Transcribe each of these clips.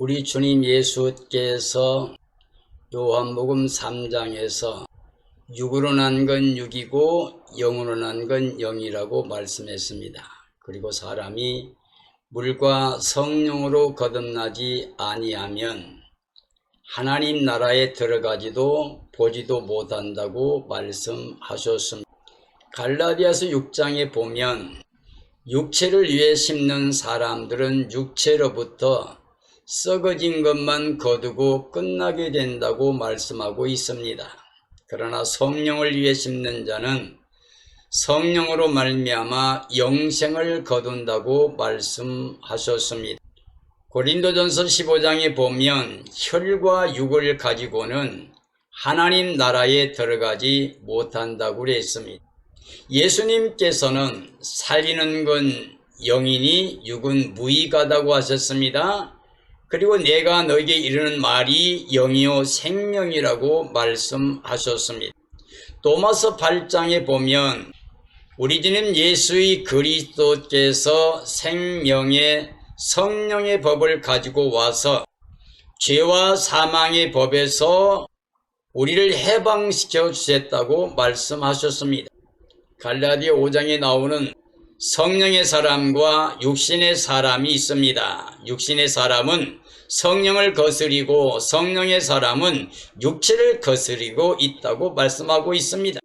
우리 주님 예수께서 요한복음 3장에서 육으로 난 건 육이고 영으로 난 건 영이라고 말씀했습니다. 그리고 사람이 물과 성령으로 거듭나지 아니하면 하나님 나라에 들어가지도 보지도 못한다고 말씀하셨습니다. 갈라디아서 6장에 보면 육체를 위해 심는 사람들은 육체로부터 썩어진 것만 거두고 끝나게 된다고 말씀하고 있습니다. 그러나 성령을 위해 심는 자는 성령으로 말미암아 영생을 거둔다고 말씀하셨습니다. 고린도전서 15장에 보면 혈과 육을 가지고는 하나님 나라에 들어가지 못한다고 그랬습니다. 예수님께서는 살리는 건 영이니 육은 무익하다고 하셨습니다. 그리고 내가 너에게 이르는 말이 영이요 생명이라고 말씀하셨습니다. 로마서 8장에 보면 우리 주님 예수의 그리스도께서 생명의 성령의 법을 가지고 와서 죄와 사망의 법에서 우리를 해방시켜 주셨다고 말씀하셨습니다. 갈라디아 5장에 나오는 성령의 사람과 육신의 사람이 있습니다. 육신의 사람은 성령을 거스리고 성령의 사람은 육체를 거스리고 있다고 말씀하고 있습니다.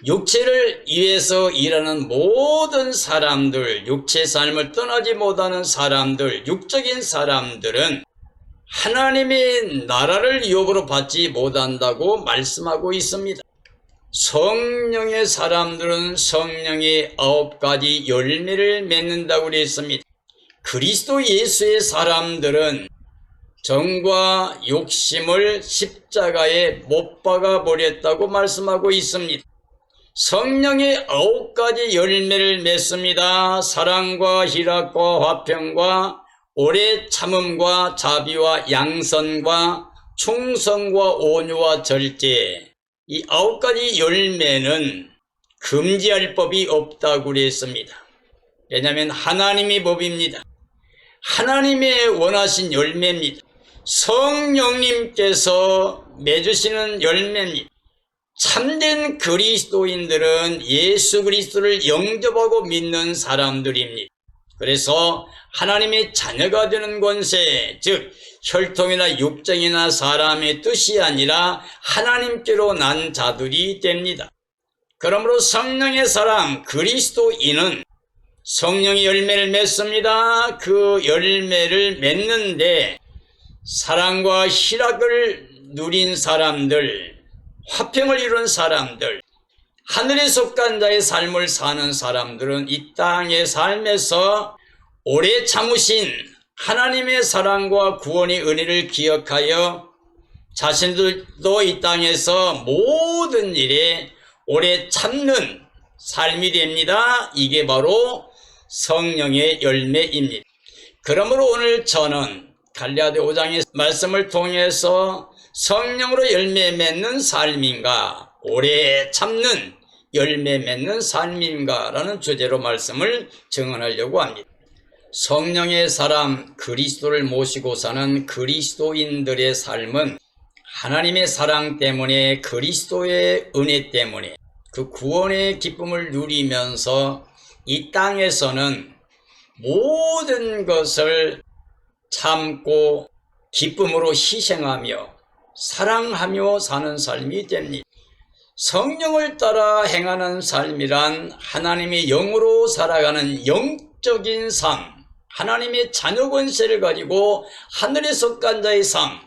육체를 위해서 일하는 모든 사람들, 육체 삶을 떠나지 못하는 사람들, 육적인 사람들은 하나님의 나라를 유업으로 받지 못한다고 말씀하고 있습니다. 성령의 사람들은 성령의 9가지 열매를 맺는다고 그랬습니다. 그리스도 예수의 사람들은 정과 욕심을 십자가에 못 박아 버렸다고 말씀하고 있습니다. 성령의 9가지 열매를 맺습니다. 사랑과 희락과 화평과 오래 참음과 자비와 양선과 충성과 온유와 절제, 이 9가지 열매는 금지할 법이 없다고 그랬습니다. 왜냐하면 하나님의 법입니다. 하나님의 원하신 열매입니다. 성령님께서 맺으시는 열매입니다. 참된 그리스도인들은 예수 그리스도를 영접하고 믿는 사람들입니다. 그래서 하나님의 자녀가 되는 권세, 즉 혈통이나 육정이나 사람의 뜻이 아니라 하나님께로 난 자들이 됩니다. 그러므로 성령의 사람 그리스도인은 성령의 열매를 맺습니다. 그 열매를 맺는데 사랑과 희락을 누린 사람들, 화평을 이룬 사람들, 하늘에 속한 자의 삶을 사는 사람들은 이 땅의 삶에서 오래 참으신 하나님의 사랑과 구원의 은혜를 기억하여 자신들도 이 땅에서 모든 일에 오래 참는 삶이 됩니다. 이게 바로 성령의 열매입니다. 그러므로 오늘 저는 갈라디아 5장의 말씀을 통해서 성령으로 열매 맺는 삶인가, 오래 참는 열매 맺는 삶인가 라는 주제로 말씀을 증언하려고 합니다. 성령의 사람 그리스도를 모시고 사는 그리스도인들의 삶은 하나님의 사랑 때문에 그리스도의 은혜 때문에 그 구원의 기쁨을 누리면서 이 땅에서는 모든 것을 참고 기쁨으로 희생하며 사랑하며 사는 삶이 됩니다. 성령을 따라 행하는 삶이란 하나님의 영으로 살아가는 영적인 삶, 하나님의 자녀 권세를 가지고 하늘에 속한 자의 삶,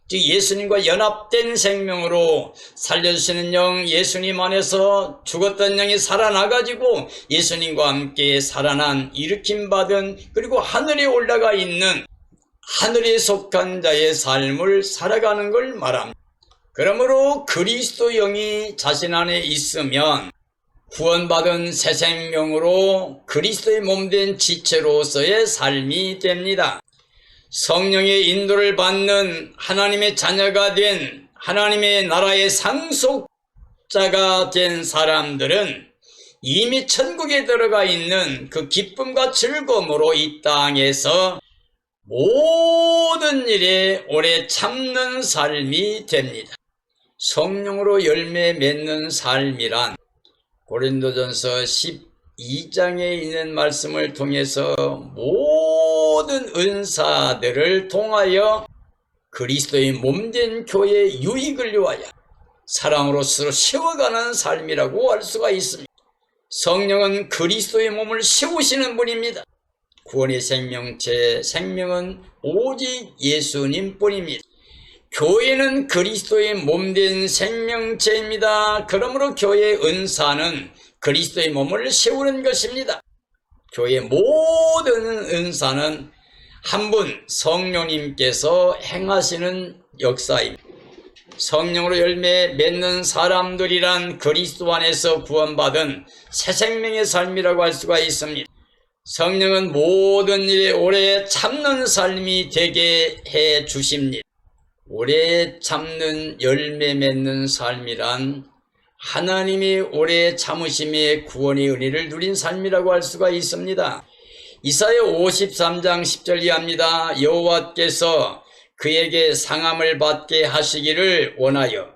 즉 예수님과 연합된 생명으로 살려주시는 영, 예수님 안에서 죽었던 영이 살아나가지고 예수님과 함께 살아난 일으킴받은 그리고 하늘에 올라가 있는 하늘에 속한 자의 삶을 살아가는 걸 말합니다. 그러므로 그리스도 영이 자신 안에 있으면 구원받은 새 생명으로 그리스도의 몸된 지체로서의 삶이 됩니다. 성령의 인도를 받는 하나님의 자녀가 된 하나님의 나라의 상속자가 된 사람들은 이미 천국에 들어가 있는 그 기쁨과 즐거움으로 이 땅에서 모든 모든 일에 오래 참는 삶이 됩니다. 성령으로 열매 맺는 삶이란 고린도전서 12장에 있는 말씀을 통해서 모든 은사들을 통하여 그리스도의 몸된 교회의 유익을 위하여 사랑으로 서로 세워가는 삶이라고 할 수가 있습니다. 성령은 그리스도의 몸을 세우시는 분입니다. 구원의 생명체, 생명은 오직 예수님 뿐입니다. 교회는 그리스도의 몸된 생명체입니다. 그러므로 교회의 은사는 그리스도의 몸을 세우는 것입니다. 교회의 모든 은사는 한 분 성령님께서 행하시는 역사입니다. 성령으로 열매 맺는 사람들이란 그리스도 안에서 구원받은 새 생명의 삶이라고 할 수가 있습니다. 성령은 모든 일에 오래 참는 삶이 되게 해 주십니다. 오래 참는 열매 맺는 삶이란 하나님이 오래 참으심의 구원의 은혜를 누린 삶이라고 할 수가 있습니다. 이사야 53장 10절 이하입니다. 여호와께서 그에게 상함을 받게 하시기를 원하여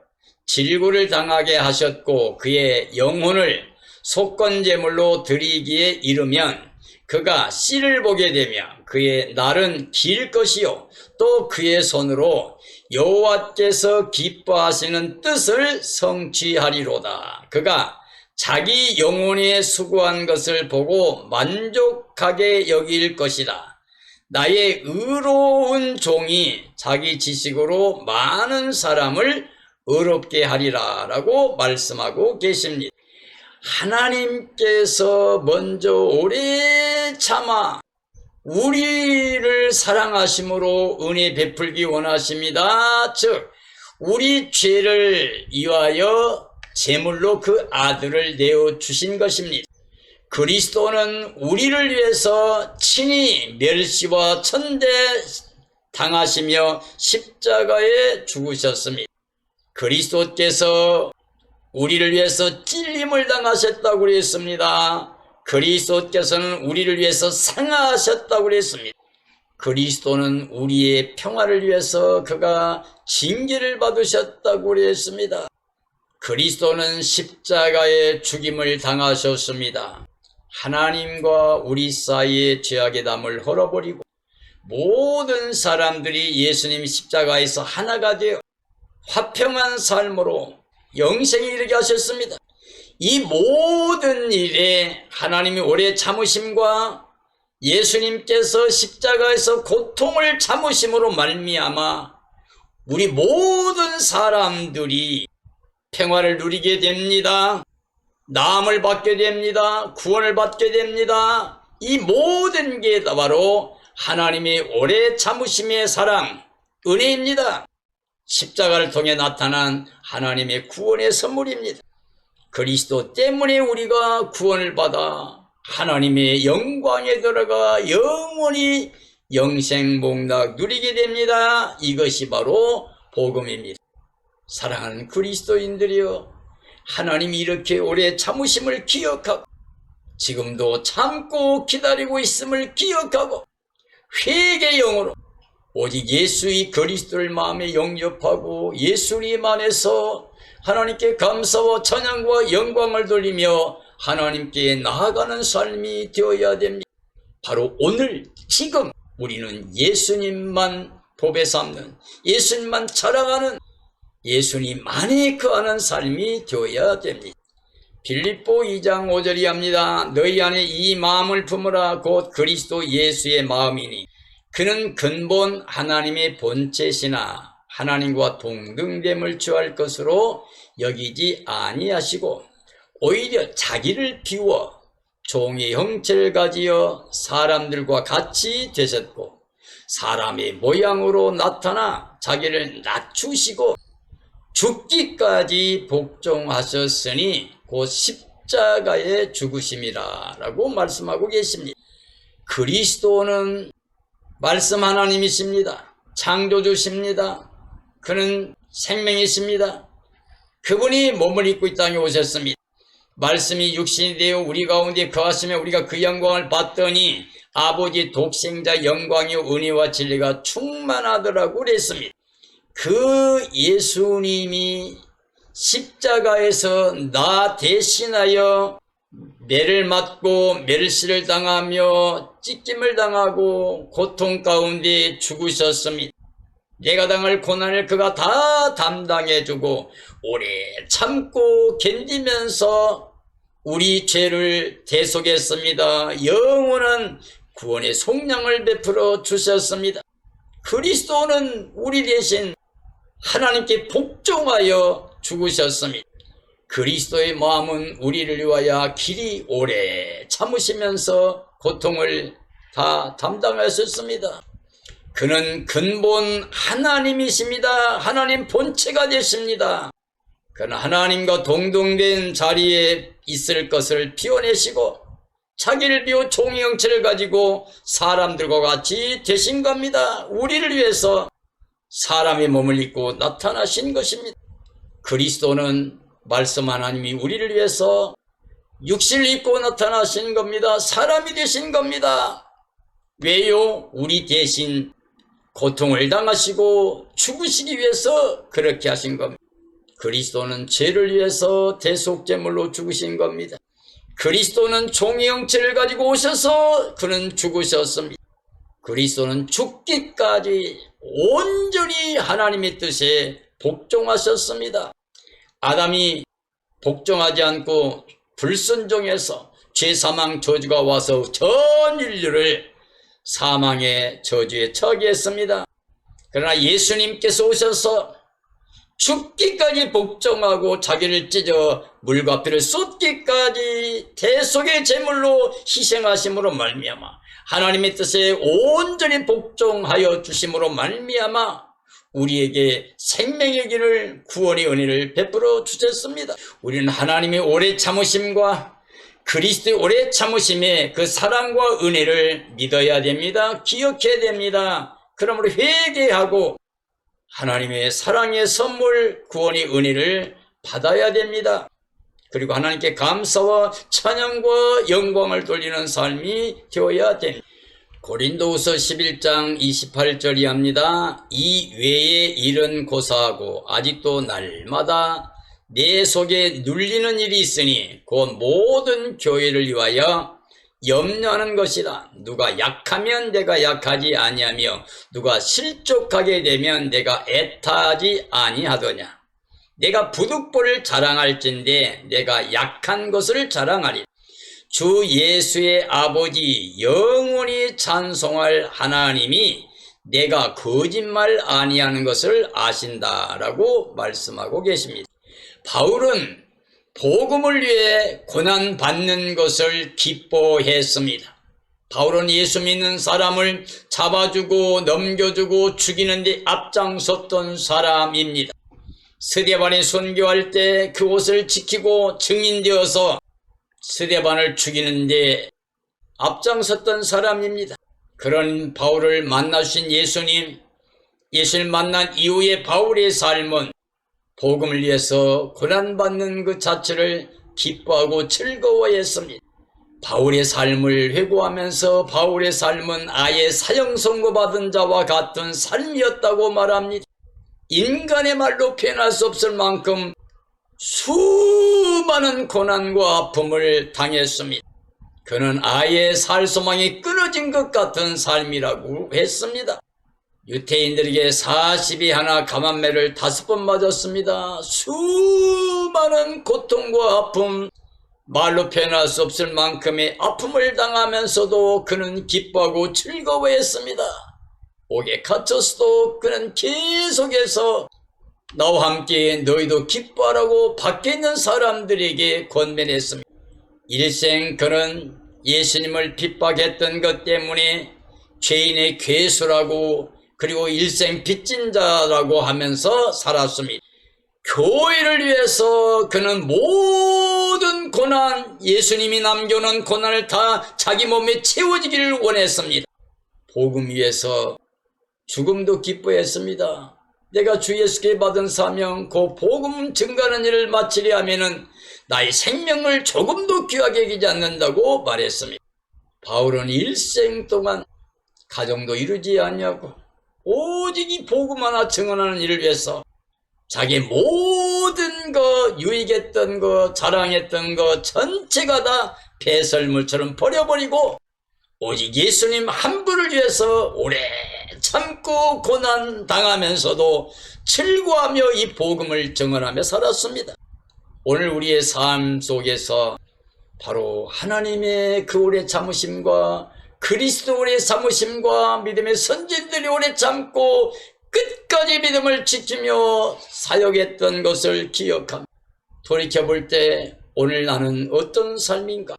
질구를 당하게 하셨고 그의 영혼을 속건제물로 드리기에 이르면 그가 씨를 보게 되며 그의 날은 길 것이요 또 그의 손으로 여호와께서 기뻐하시는 뜻을 성취하리로다. 그가 자기 영혼에 수고한 것을 보고 만족하게 여길 것이다. 나의 의로운 종이 자기 지식으로 많은 사람을 의롭게 하리라 라고 말씀하고 계십니다. 하나님께서 먼저 오래 참아 우리를 사랑하심으로 은혜 베풀기 원하십니다. 즉 우리 죄를 위하여 제물로 그 아들을 내어주신 것입니다. 그리스도는 우리를 위해서 친히 멸시와 천대 당하시며 십자가에 죽으셨습니다. 그리스도께서 우리를 위해서 찔림을 당하셨다고 그랬습니다. 그리스도께서는 우리를 위해서 상하셨다고 그랬습니다. 그리스도는 우리의 평화를 위해서 그가 징계를 받으셨다고 그랬습니다. 그리스도는 십자가의 죽임을 당하셨습니다. 하나님과 우리 사이의 죄악의 담을 헐어버리고 모든 사람들이 예수님 십자가에서 하나가 되어 화평한 삶으로 영생에 이르게 하셨습니다. 이 모든 일에 하나님이 오래 참으심과 예수님께서 십자가에서 고통을 참으심으로 말미암아 우리 모든 사람들이 평화를 누리게 됩니다. 나음을 받게 됩니다. 구원을 받게 됩니다. 이 모든 게 바로 하나님의 오래 참으심의 사랑, 은혜입니다. 십자가를 통해 나타난 하나님의 구원의 선물입니다. 그리스도 때문에 우리가 구원을 받아 하나님의 영광에 들어가 영원히 영생복락 누리게 됩니다. 이것이 바로 복음입니다. 사랑하는 그리스도인들이여, 하나님이 이렇게 오래 참으심을 기억하고 지금도 참고 기다리고 있음을 기억하고 회개의 영으로 오직 예수의 그리스도를 마음에 영접하고 예수님 안에서 하나님께 감사와 찬양과 영광을 돌리며 하나님께 나아가는 삶이 되어야 됩니다. 바로 오늘 지금 우리는 예수님만 보배 삼는, 예수님만 자랑하는, 예수님 안에 거하는 삶이 되어야 됩니다. 빌립보 2장 5절이 합니다. 너희 안에 이 마음을 품으라. 곧 그리스도 예수의 마음이니 그는 근본 하나님의 본체시나 하나님과 동등됨을 취할 것으로 여기지 아니하시고 오히려 자기를 비워 종의 형체를 가지어 사람들과 같이 되셨고 사람의 모양으로 나타나 자기를 낮추시고 죽기까지 복종하셨으니 곧 십자가에 죽으심이라 라고 말씀하고 계십니다. 그리스도는 말씀 하나님이십니다. 창조주십니다. 그는 생명이십니다. 그분이 몸을 입고 이 땅에 오셨습니다. 말씀이 육신이 되어 우리 가운데 거하시며 우리가 그 영광을 봤더니 아버지 독생자 영광이요 은혜와 진리가 충만하더라고 그랬습니다. 그 예수님이 십자가에서 나 대신하여 매를 맞고 멸시를 당하며 찢김을 당하고 고통 가운데 죽으셨습니다. 내가 당할 고난을 그가 다 담당해주고 오래 참고 견디면서 우리 죄를 대속했습니다. 영원한 구원의 속량을 베풀어 주셨습니다. 그리스도는 우리 대신 하나님께 복종하여 죽으셨습니다. 그리스도의 마음은 우리를 위하여 길이 오래 참으시면서 고통을 다 담당하셨습니다. 그는 근본 하나님이십니다. 하나님 본체가 되십니다. 그는 하나님과 동등된 자리에 있을 것을 비워내시고 자기를 비워 종의 형체를 가지고 사람들과 같이 되신 겁니다. 우리를 위해서 사람의 몸을 입고 나타나신 것입니다. 그리스도는 말씀 하나님이 우리를 위해서 육신을 입고 나타나신 겁니다. 사람이 되신 겁니다. 왜요? 우리 대신 고통을 당하시고 죽으시기 위해서 그렇게 하신 겁니다. 그리스도는 죄를 위해서 대속제물로 죽으신 겁니다. 그리스도는 종의 형체를 가지고 오셔서 그는 죽으셨습니다. 그리스도는 죽기까지 온전히 하나님의 뜻에 복종하셨습니다. 아담이 복종하지 않고 불순종해서 죄사망 저주가 와서 전 인류를 사망의 저주에 처하게 했습니다. 그러나 예수님께서 오셔서 죽기까지 복종하고 자기를 찢어 물과 피를 쏟기까지 대속의 제물로 희생하심으로 말미암아 하나님의 뜻에 온전히 복종하여 주심으로 말미암아 우리에게 생명의 길을 구원의 은혜를 베풀어 주셨습니다. 우리는 하나님의 오래 참으심과 그리스도의 오래 참으심의 그 사랑과 은혜를 믿어야 됩니다. 기억해야 됩니다. 그러므로 회개하고 하나님의 사랑의 선물 구원의 은혜를 받아야 됩니다. 그리고 하나님께 감사와 찬양과 영광을 돌리는 삶이 되어야 됩니다. 고린도후서 11장 28절이 합니다. 이 외에 일은 고사하고 아직도 날마다 내 속에 눌리는 일이 있으니 곧 모든 교회를 위하여 염려하는 것이다. 누가 약하면 내가 약하지 아니하며 누가 실족하게 되면 내가 애타하지 아니하더냐. 내가 부득불을 자랑할진대 내가 약한 것을 자랑하리. 주 예수의 아버지 영원히 찬송할 하나님이 내가 거짓말 아니하는 것을 아신다라고 말씀하고 계십니다. 바울은 복음을 위해 고난받는 것을 기뻐했습니다. 바울은 예수 믿는 사람을 잡아주고 넘겨주고 죽이는 데 앞장섰던 사람입니다. 스데반이 순교할 때 그 옷을 지키고 증인되어서 스데반을 죽이는 데 앞장섰던 사람입니다. 그런 바울을 만나신 예수님, 예수를 만난 이후의 바울의 삶은 복음을 위해서 고난받는 그 자체를 기뻐하고 즐거워했습니다. 바울의 삶을 회고하면서 바울의 삶은 아예 사형 선고받은 자와 같은 삶이었다고 말합니다. 인간의 말로 표현할 수 없을 만큼 수많은 고난과 아픔을 당했습니다. 그는 아예 살 소망이 끊어진 것 같은 삶이라고 했습니다. 유태인들에게 40이 하나 감한매를 5번 맞았습니다. 수많은 고통과 아픔, 말로 표현할 수 없을 만큼의 아픔을 당하면서도 그는 기뻐하고 즐거워했습니다. 옥에 갇혔어도 그는 계속해서 나와 함께 너희도 기뻐하라고 밖에 있는 사람들에게 권면했습니다. 일생 그는 예수님을 핍박했던 것 때문에 죄인의 괴수라고 그리고 일생 빚진 자라고 하면서 살았습니다. 교회를 위해서 그는 모든 고난, 예수님이 남겨놓은 고난을 다 자기 몸에 채워지기를 원했습니다. 복음 위해서 죽음도 기뻐했습니다. 내가 주 예수께 받은 사명, 그 복음 증가하는 일을 마치려 하면은 나의 생명을 조금도 귀하게 여기지 않는다고 말했습니다. 바울은 일생 동안 가정도 이루지 않냐고 오직 이 복음 하나 증언하는 일을 위해서 자기 모든 거, 유익했던 거, 자랑했던 거 전체가 다 배설물처럼 버려버리고 오직 예수님 한 분을 위해서 오래 참고 고난 당하면서도 즐거워하며 이 복음을 증언하며 살았습니다. 오늘 우리의 삶 속에서 바로 하나님의 그 오래 참으심과 그리스도 오래 참으심과 믿음의 선진들이 오래 참고 끝까지 믿음을 지키며 사역했던 것을 기억합니다. 돌이켜볼 때 오늘 나는 어떤 삶인가?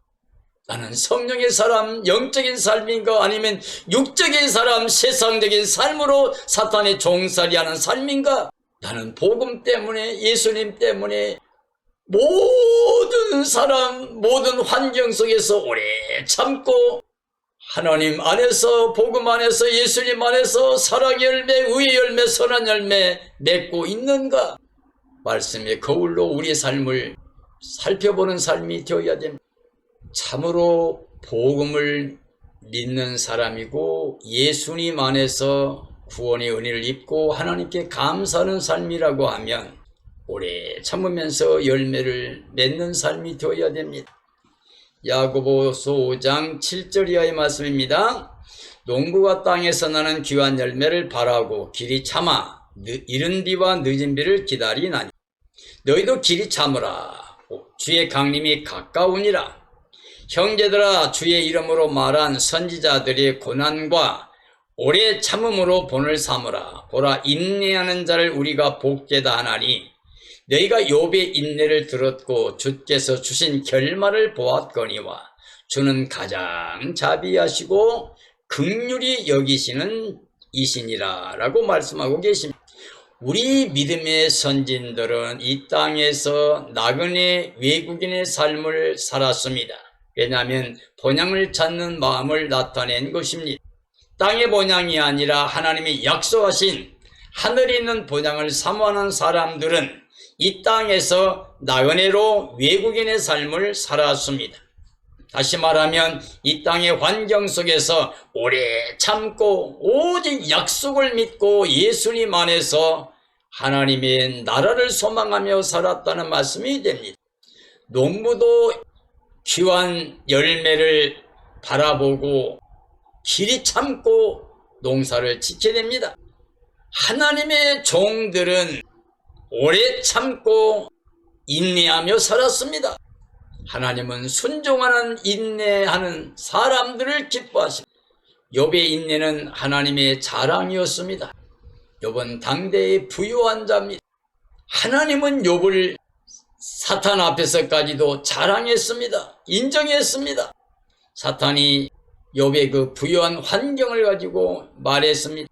나는 성령의 사람, 영적인 삶인가? 아니면 육적인 사람, 세상적인 삶으로 사탄의 종살이하는 삶인가? 나는 복음 때문에, 예수님 때문에 모든 사람, 모든 환경 속에서 오래 참고 하나님 안에서, 복음 안에서, 예수님 안에서 사랑의 열매, 의의 열매, 선한 열매 맺고 있는가? 말씀의 거울로 우리의 삶을 살펴보는 삶이 되어야 됩니다. 참으로 복음을 믿는 사람이고 예수님 안에서 구원의 은혜를 입고 하나님께 감사하는 삶이라고 하면 오래 참으면서 열매를 맺는 삶이 되어야 됩니다. 야고보서 5장 7절 이하의 말씀입니다. 농부가 땅에서 나는 귀한 열매를 바라고 길이 참아 이른 비와 늦은 비를 기다리나니 너희도 길이 참으라. 주의 강림이 가까우니라. 형제들아, 주의 이름으로 말한 선지자들의 고난과 오래 참음으로 본을 삼으라. 보라, 인내하는 자를 우리가 복되다 하나니 너희가 욥의 인내를 들었고 주께서 주신 결말을 보았거니와 주는 가장 자비하시고 긍휼히 여기시는 이시니라 라고 말씀하고 계십니다. 우리 믿음의 선진들은 이 땅에서 나그네 외국인의 삶을 살았습니다. 왜냐하면 본향을 찾는 마음을 나타낸 것입니다. 땅의 본향이 아니라 하나님이 약속하신 하늘에 있는 본향을 사모하는 사람들은 이 땅에서 나그네로 외국인의 삶을 살았습니다. 다시 말하면 이 땅의 환경 속에서 오래 참고 오직 약속을 믿고 예수님 안에서 하나님의 나라를 소망하며 살았다는 말씀이 됩니다. 농부도 귀한 열매를 바라보고 길이 참고 농사를 지켜야 됩니다. 하나님의 종들은 오래 참고 인내하며 살았습니다. 하나님은 순종하는 인내하는 사람들을 기뻐하십니다. 욥의 인내는 하나님의 자랑이었습니다. 욥은 당대의 부유한 자입니다. 하나님은 욥을 사탄 앞에서까지도 자랑했습니다. 인정했습니다. 사탄이 욥의 그 부유한 환경을 가지고 말했습니다.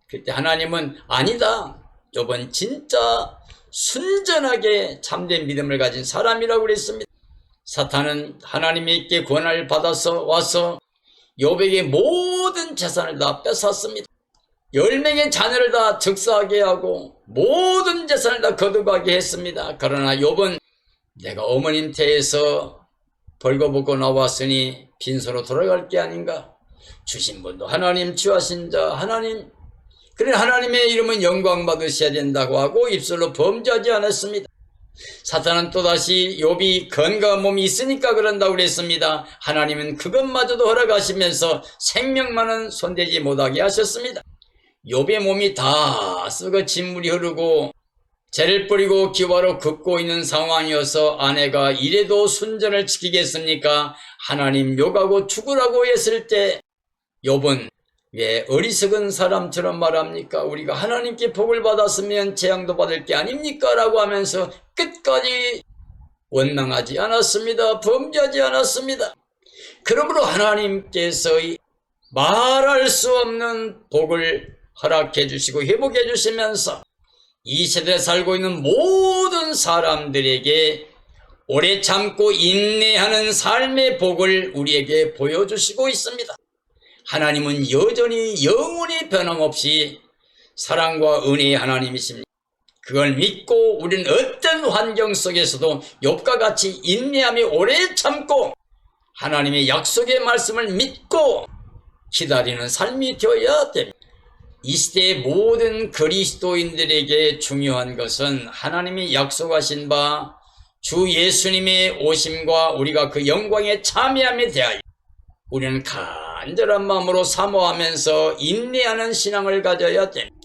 그때 하나님은 아니다. 욥은 진짜 순전하게 참된 믿음을 가진 사람이라고 그랬습니다. 사탄은 하나님께 권한을 받아서 와서 욥에게 모든 재산을 다 뺏었습니다. 10명의 자녀를 다 즉사하게 하고 모든 재산을 다 거두가게 했습니다. 그러나 욥은 내가 어머님 태에서 벌거벗고 나왔으니 빈손으로 돌아갈 게 아닌가. 주신 분도 하나님, 주하신 자 하나님, 그래 하나님의 이름은 영광 받으셔야 된다고 하고 입술로 범죄하지 않았습니다. 사탄은 또다시 욥이 건강한 몸이 있으니까 그런다고 그랬습니다. 하나님은 그것마저도 허락하시면서 생명만은 손대지 못하게 하셨습니다. 욥의 몸이 다 썩어 진물이 흐르고 재를 뿌리고 기와로 긋고 있는 상황이어서 아내가 이래도 순전을 지키겠습니까? 하나님 욕하고 죽으라고 했을 때 욥은 왜 어리석은 사람처럼 말합니까? 우리가 하나님께 복을 받았으면 재앙도 받을 게 아닙니까? 라고 하면서 끝까지 원망하지 않았습니다. 범죄하지 않았습니다. 그러므로 하나님께서 말할 수 없는 복을 허락해 주시고 회복해 주시면서 이 세대에 살고 있는 모든 사람들에게 오래 참고 인내하는 삶의 복을 우리에게 보여주시고 있습니다. 하나님은 여전히 영원히 변함없이 사랑과 은혜의 하나님이십니다. 그걸 믿고 우리는 어떤 환경 속에서도 욥과 같이 인내하며 오래 참고 하나님의 약속의 말씀을 믿고 기다리는 삶이 되어야 됩니다. 이 시대의 모든 그리스도인들에게 중요한 것은 하나님이 약속하신 바 주 예수님의 오심과 우리가 그 영광에 참여함에 대하여 우리는 간절한 마음으로 사모하면서 인내하는 신앙을 가져야 됩니다.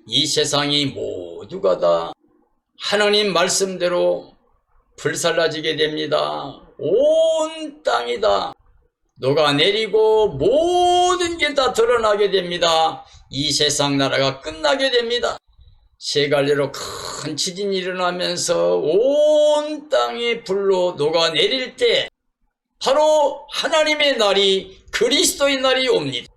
이 세상이 모두가 다 하나님 말씀대로 불살라지게 됩니다. 온 땅이 다 녹아내리고 모든 게 다 드러나게 됩니다. 이 세상 나라가 끝나게 됩니다. 세 갈래로 큰 지진이 일어나면서 온 땅이 불로 녹아내릴 때 바로 하나님의 날이 그리스도의 날이 옵니다.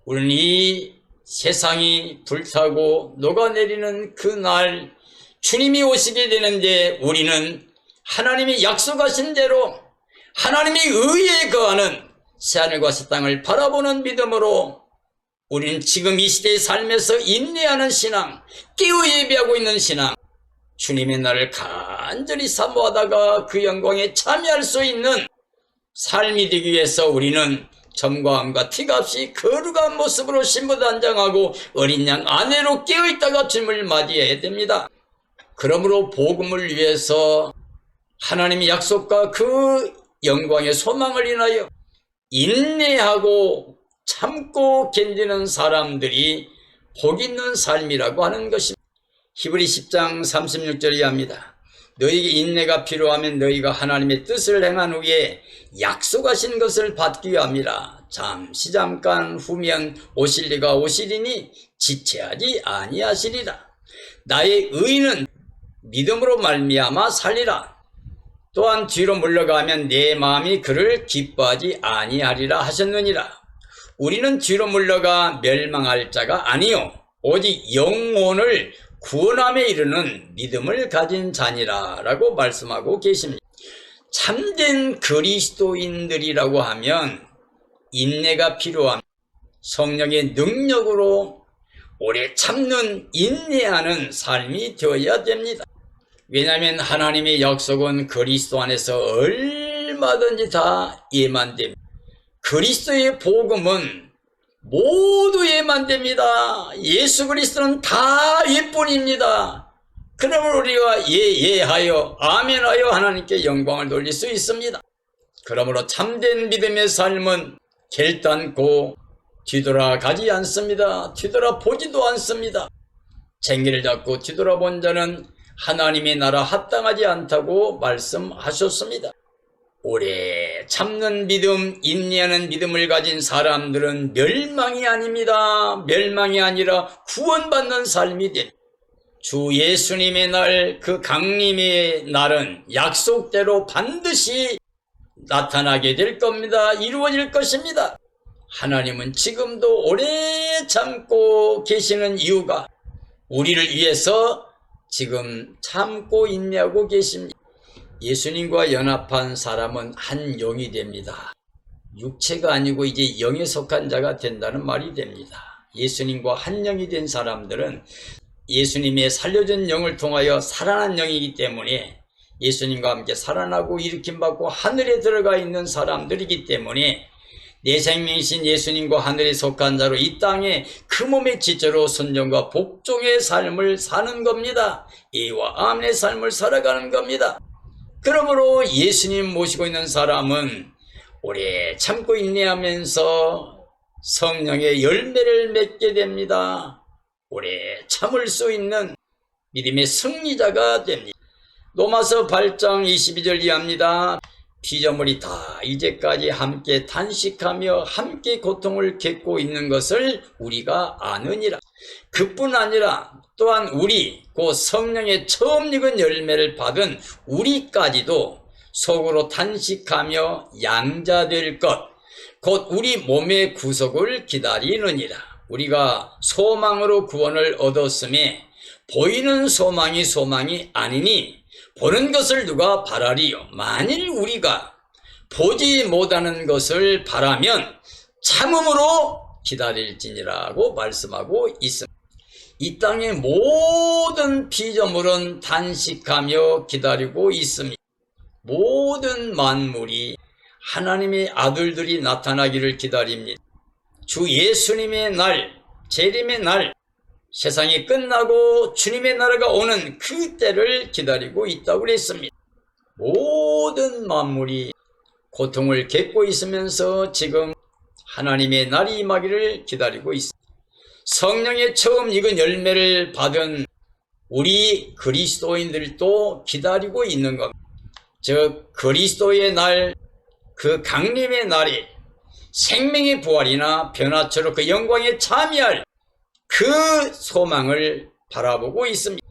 우리는 이 세상이 불타고 녹아내리는 그 날 주님이 오시게 되는데 우리는 하나님이 약속하신 대로 하나님의 의에 거하는 새하늘과 새 땅을 바라보는 믿음으로 우리는 지금 이 시대의 삶에서 인내하는 신앙, 깨어 예배하고 있는 신앙, 주님의 날을 간절히 사모하다가 그 영광에 참여할 수 있는 삶이 되기 위해서 우리는 점과 암과 티가 없이 거룩한 모습으로 신부단장하고 어린 양 아내로 깨어있다가 주님을 맞이해야 됩니다. 그러므로 복음을 위해서 하나님의 약속과 그 영광의 소망을 인하여 인내하고 참고 견디는 사람들이 복 있는 삶이라고 하는 것입니다. 히브리 10장 36절이 합니다. 너희에게 인내가 필요하면 너희가 하나님의 뜻을 행한 후에 약속하신 것을 받기 위함이라. 잠깐 후면 오실 리가 오시리니 지체하지 아니하시리라. 나의 의인은 믿음으로 말미암아 살리라. 또한 뒤로 물러가면 내 마음이 그를 기뻐하지 아니하리라 하셨느니라. 우리는 뒤로 물러가 멸망할 자가 아니요 오직 영혼을 구원함에 이르는 믿음을 가진 자니라 라고 말씀하고 계십니다. 참된 그리스도인들이라고 하면 인내가 필요합니다. 성령의 능력으로 오래 참는 인내하는 삶이 되어야 됩니다. 왜냐하면 하나님의 약속은 그리스도 안에서 얼마든지 다 예만됩니다. 그리스도의 복음은 모두 예만됩니다. 예수 그리스도는 다 예뿐입니다. 그러면 우리가 예하여 아멘하여 하나님께 영광을 돌릴 수 있습니다. 그러므로 참된 믿음의 삶은 결단코 뒤돌아가지 않습니다. 뒤돌아보지도 않습니다. 쟁기를 잡고 뒤돌아본 자는 하나님의 나라 합당하지 않다고 말씀하셨습니다. 오래 참는 믿음, 인내하는 믿음을 가진 사람들은 멸망이 아닙니다. 멸망이 아니라 구원받는 삶이 됩니다. 주 예수님의 날, 그 강림의 날은 약속대로 반드시 나타나게 될 겁니다. 이루어질 것입니다. 하나님은 지금도 오래 참고 계시는 이유가 우리를 위해서 지금 참고 인내하고 계십니다. 예수님과 연합한 사람은 한 영이 됩니다. 육체가 아니고 이제 영에 속한 자가 된다는 말이 됩니다. 예수님과 한 영이 된 사람들은 예수님의 살려준 영을 통하여 살아난 영이기 때문에 예수님과 함께 살아나고 일으킴받고 하늘에 들어가 있는 사람들이기 때문에 내 생명이신 예수님과 하늘에 속한 자로 이 땅에 그 몸의 지체로 순종과 복종의 삶을 사는 겁니다. 예와 아멘의 삶을 살아가는 겁니다. 그러므로 예수님 모시고 있는 사람은 오래 참고 인내하면서 성령의 열매를 맺게 됩니다. 오래 참을 수 있는 믿음의 승리자가 됩니다. 로마서 8장 22절 이하입니다. 피조물이 다 이제까지 함께 탄식하며 함께 고통을 겪고 있는 것을 우리가 아느니라. 그뿐 아니라 또한 우리 곧 성령의 처음 익은 열매를 받은 우리까지도 속으로 탄식하며 양자될 것 곧 우리 몸의 구속을 기다리느니라. 우리가 소망으로 구원을 얻었음에 보이는 소망이 아니니 보는 것을 누가 바라리요. 만일 우리가 보지 못하는 것을 바라면 참음으로 기다릴지니라고 말씀하고 있습니다. 이 땅의 모든 피조물은 단식하며 기다리고 있습니다. 모든 만물이 하나님의 아들들이 나타나기를 기다립니다. 주 예수님의 날, 재림의 날, 세상이 끝나고 주님의 나라가 오는 그 때를 기다리고 있다고 그랬습니다. 모든 만물이 고통을 겪고 있으면서 지금 하나님의 날이 임하기를 기다리고 있습니다. 성령의 처음 익은 열매를 받은 우리 그리스도인들도 기다리고 있는 겁니다. 즉 그리스도의 날, 그 강림의 날이 생명의 부활이나 변화처럼 그 영광에 참여할 그 소망을 바라보고 있습니다.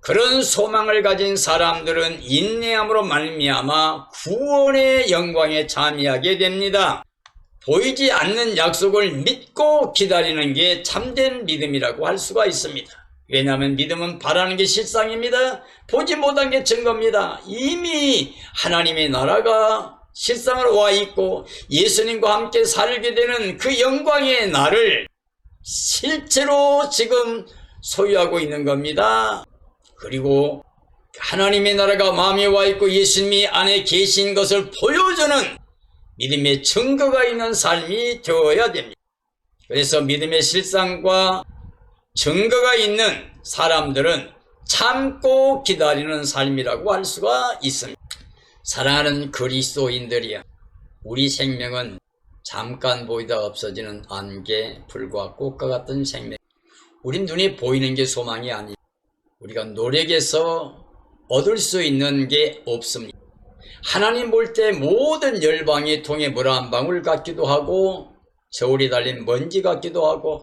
그런 소망을 가진 사람들은 인내함으로 말미암아 구원의 영광에 참여하게 됩니다. 보이지 않는 약속을 믿고 기다리는 게 참된 믿음이라고 할 수가 있습니다. 왜냐하면 믿음은 바라는 게 실상입니다. 보지 못한 게 증거입니다. 이미 하나님의 나라가 실상으로 와 있고 예수님과 함께 살게 되는 그 영광의 날을 실제로 지금 소유하고 있는 겁니다. 그리고 하나님의 나라가 마음에 와 있고 예수님이 안에 계신 것을 보여주는 믿음의 증거가 있는 삶이 되어야 됩니다. 그래서 믿음의 실상과 증거가 있는 사람들은 참고 기다리는 삶이라고 할 수가 있습니다. 사랑하는 그리스도인들이여, 우리 생명은 잠깐 보이다 없어지는 안개, 불과 꽃과 같은 생명. 우리 눈에 보이는 게 소망이 아니에요. 우리가 노력해서 얻을 수 있는 게 없습니다. 하나님 볼 때 모든 열방이 통에 물 한 방울 같기도 하고 저울이 달린 먼지 같기도 하고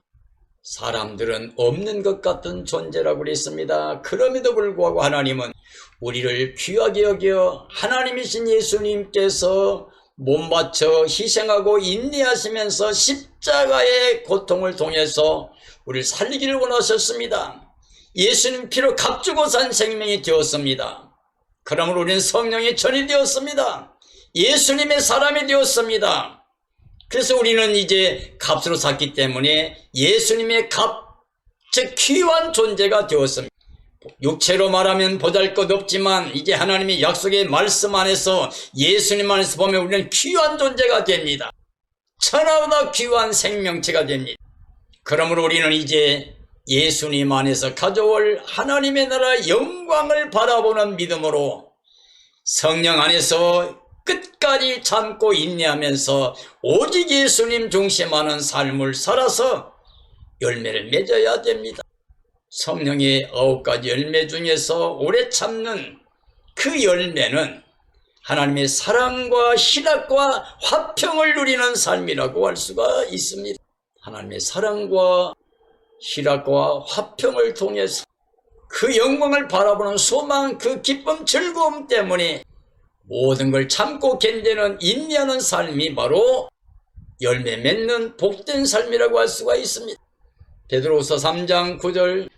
사람들은 없는 것 같은 존재라고 그랬습니다. 그럼에도 불구하고 하나님은 우리를 귀하게 여겨 하나님이신 예수님께서 몸 바쳐 희생하고 인내하시면서 십자가의 고통을 통해서 우리를 살리기를 원하셨습니다. 예수님 피로 값주고 산 생명이 되었습니다. 그러므로 우리는 성령의 전이 되었습니다. 예수님의 사람이 되었습니다. 그래서 우리는 이제 값으로 샀기 때문에 예수님의 값, 즉 귀한 존재가 되었습니다. 육체로 말하면 보잘것없지만 이제 하나님의 약속의 말씀 안에서 예수님 안에서 보면 우리는 귀한 존재가 됩니다. 천하보다 귀한 생명체가 됩니다. 그러므로 우리는 이제 예수님 안에서 가져올 하나님의 나라 영광을 바라보는 믿음으로 성령 안에서 끝까지 참고 인내하면서 오직 예수님 중심하는 삶을 살아서 열매를 맺어야 됩니다. 성령의 9가지 열매 중에서 오래 참는 그 열매는 하나님의 사랑과 희락과 화평을 누리는 삶이라고 할 수가 있습니다. 하나님의 사랑과 희락과 화평을 통해서 그 영광을 바라보는 소망, 그 기쁨, 즐거움 때문에 모든 걸 참고 견디는 인내하는 삶이 바로 열매 맺는 복된 삶이라고 할 수가 있습니다. 베드로후서 3장 9절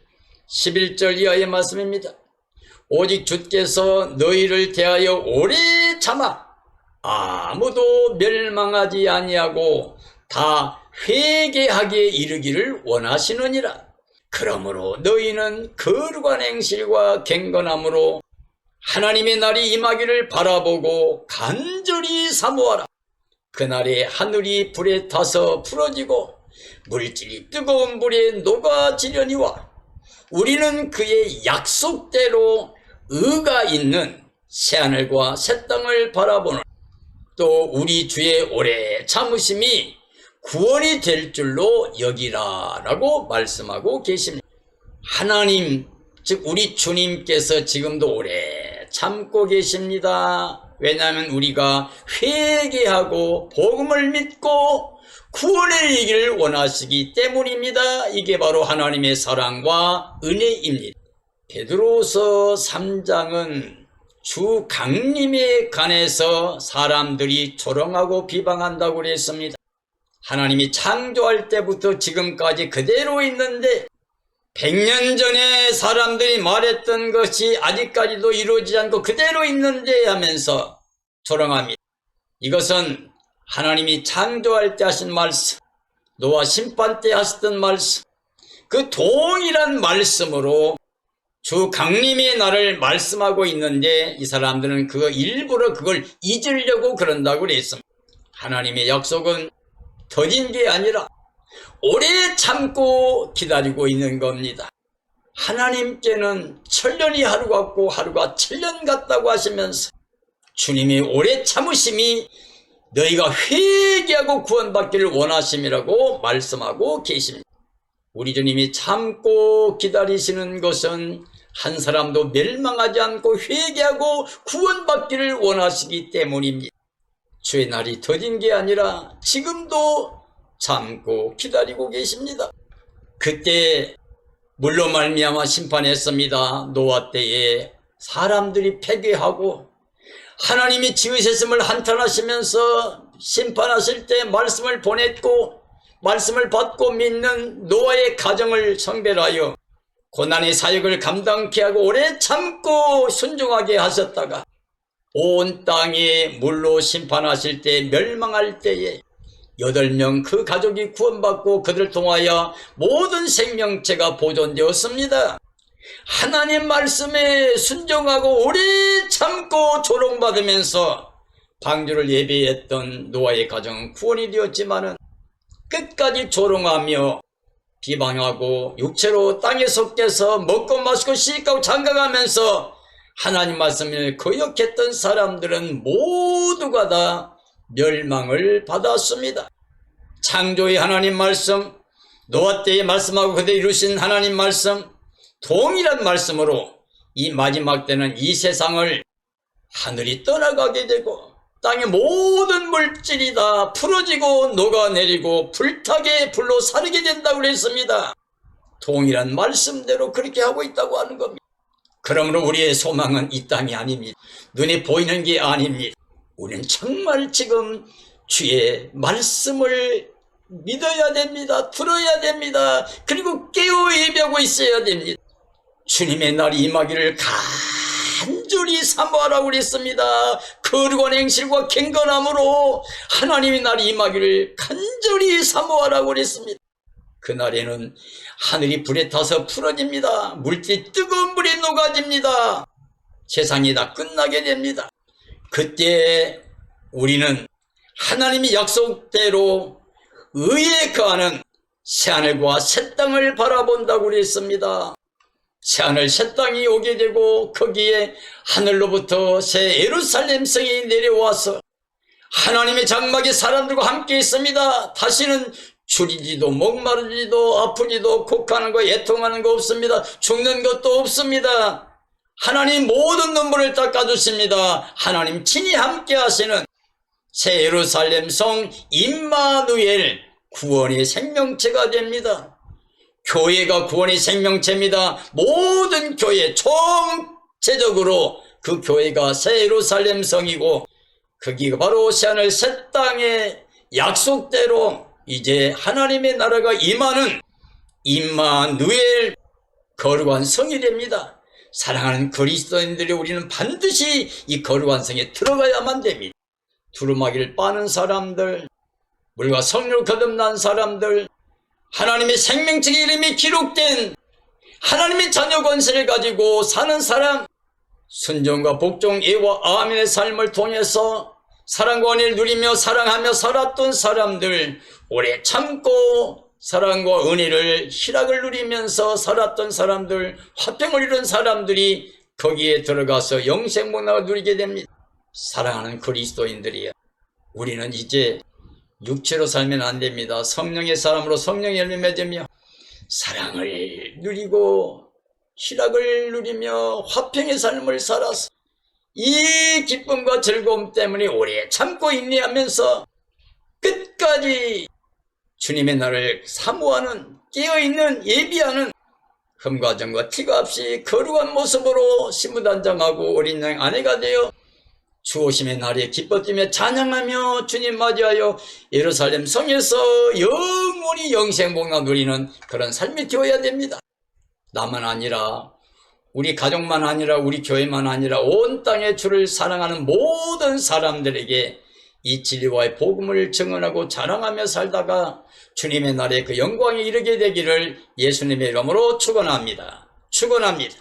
11절 이하의 말씀입니다. 오직 주께서 너희를 대하여 오래 참아 아무도 멸망하지 아니하고 다 회개하게 이르기를 원하시느니라. 그러므로 너희는 거룩한 행실과 경건함으로 하나님의 날이 임하기를 바라보고 간절히 사모하라. 그날에 하늘이 불에 타서 풀어지고 물질이 뜨거운 불에 녹아지려니와 우리는 그의 약속대로 의가 있는 새하늘과 새 땅을 바라보는 또 우리 주의 오래 참으심이 구원이 될 줄로 여기라 라고 말씀하고 계십니다. 하나님, 즉 우리 주님께서 지금도 오래 참고 계십니다. 왜냐하면 우리가 회개하고 복음을 믿고 구원에 이르기를 원하시기 때문입니다. 이게 바로 하나님의 사랑과 은혜입니다. 베드로후서 3장은 주 강림에 관해서 사람들이 조롱하고 비방한다고 그랬습니다. 하나님이 창조할 때부터 지금까지 그대로 있는데 100년 전에 사람들이 말했던 것이 아직까지도 이루어지지 않고 그대로 있는데 하면서 조롱합니다. 이것은 하나님이 창조할 때 하신 말씀, 노아 심판 때 하셨던 말씀, 그 동일한 말씀으로 주 강림의 날을 말씀하고 있는데 이 사람들은 일부러 그걸 잊으려고 그런다고 그랬습니다. 하나님의 약속은 더딘 게 아니라 오래 참고 기다리고 있는 겁니다. 하나님께는 천년이 하루 같고 하루가 천년 같다고 하시면서 주님의 오래 참으심이 너희가 회개하고 구원받기를 원하심이라고 말씀하고 계십니다. 우리 주님이 참고 기다리시는 것은 한 사람도 멸망하지 않고 회개하고 구원받기를 원하시기 때문입니다. 주의 날이 더딘 게 아니라 지금도 참고 기다리고 계십니다. 그때 물로 말미암아 심판했습니다. 노아 때에 사람들이 패괴하고 하나님이 지으셨음을 한탄하시면서 심판하실 때 말씀을 보냈고 말씀을 받고 믿는 노아의 가정을 성별하여 고난의 사역을 감당케 하고 오래 참고 순종하게 하셨다가 온 땅에 물로 심판하실 때 멸망할 때에 8명 그 가족이 구원받고 그들을 통하여 모든 생명체가 보존되었습니다. 하나님 말씀에 순종하고 오래 참고 조롱받으면서 방주를 예배했던 노아의 가정은 구원이 되었지만은 끝까지 조롱하며 비방하고 육체로 땅에 섞여서 먹고 마시고 시집가고 장가가면서 하나님 말씀을 거역했던 사람들은 모두가 다 멸망을 받았습니다. 창조의 하나님 말씀, 노아 때에 말씀하고 그대 이루신 하나님 말씀, 동일한 말씀으로 이 마지막 때는 이 세상을 하늘이 떠나가게 되고 땅의 모든 물질이 다 풀어지고 녹아내리고 불타게 불로 사르게 된다고 그랬습니다. 동일한 말씀대로 그렇게 하고 있다고 하는 겁니다. 그러므로 우리의 소망은 이 땅이 아닙니다. 눈에 보이는 게 아닙니다. 우리는 정말 지금 주의 말씀을 믿어야 됩니다. 들어야 됩니다. 그리고 깨어 예배하고 있어야 됩니다. 주님의 날이 임하기를 간절히 사모하라고 그랬습니다. 거룩한 행실과 경건함으로 하나님의 날이 임하기를 간절히 사모하라고 그랬습니다. 그날에는 하늘이 불에 타서 풀어집니다. 물질이 뜨거운 물에 녹아집니다. 세상이 다 끝나게 됩니다. 그때 우리는 하나님의 약속대로 의에 거하는 새하늘과 새 땅을 바라본다고 그랬습니다. 새하늘 새 땅이 오게 되고 거기에 하늘로부터 새 예루살렘 성이 내려와서 하나님의 장막에 사람들과 함께 있습니다. 다시는 줄이지도 목마르지도 아프지도 곡하는 거 애통하는 거 없습니다. 죽는 것도 없습니다. 하나님 모든 눈물을 닦아주십니다. 하나님 친히 함께 하시는 새 예루살렘 성 임마누엘 구원의 생명체가 됩니다. 교회가 구원의 생명체입니다. 모든 교회 총체적으로 그 교회가 새 예루살렘 성이고 거기가 바로 새하늘 새 땅의 약속대로 이제 하나님의 나라가 임하는 임마누엘 거룩한 성이 됩니다. 사랑하는 그리스도인들이 우리는 반드시 이 거룩한 성에 들어가야만 됩니다. 두루마기를 빠는 사람들, 물과 성령으로 거듭난 사람들, 하나님의 생명책의 이름이 기록된 하나님의 자녀 권세를 가지고 사는 사람, 순종과 복종, 예와 아멘의 삶을 통해서 사랑과 은혜를 누리며 사랑하며 살았던 사람들, 오래 참고 사랑과 은혜를 희락을 누리면서 살았던 사람들, 화평을 이룬 사람들이 거기에 들어가서 영생문화를 누리게 됩니다. 사랑하는 그리스도인들이야, 우리는 이제 육체로 살면 안 됩니다. 성령의 사람으로 성령의 열매 맺으며 사랑을 누리고 희락을 누리며 화평의 삶을 살아서 이 기쁨과 즐거움 때문에 오래 참고 인내하면서 끝까지 주님의 날을 사모하는, 깨어있는, 예비하는 흠과 정과 티가 없이 거룩한 모습으로 신부단장하고 어린 양 아내가 되어 주오심의 날에 기뻐 뛰며 찬양하며 주님 맞이하여 예루살렘 성에서 영원히 영생복나 누리는 그런 삶이 되어야 됩니다. 나만 아니라 우리 가족만 아니라 우리 교회만 아니라 온 땅의 주를 사랑하는 모든 사람들에게 이 진리와의 복음을 증언하고 자랑하며 살다가 주님의 날에 그 영광에 이르게 되기를 예수님의 이름으로 축원합니다. 축원합니다.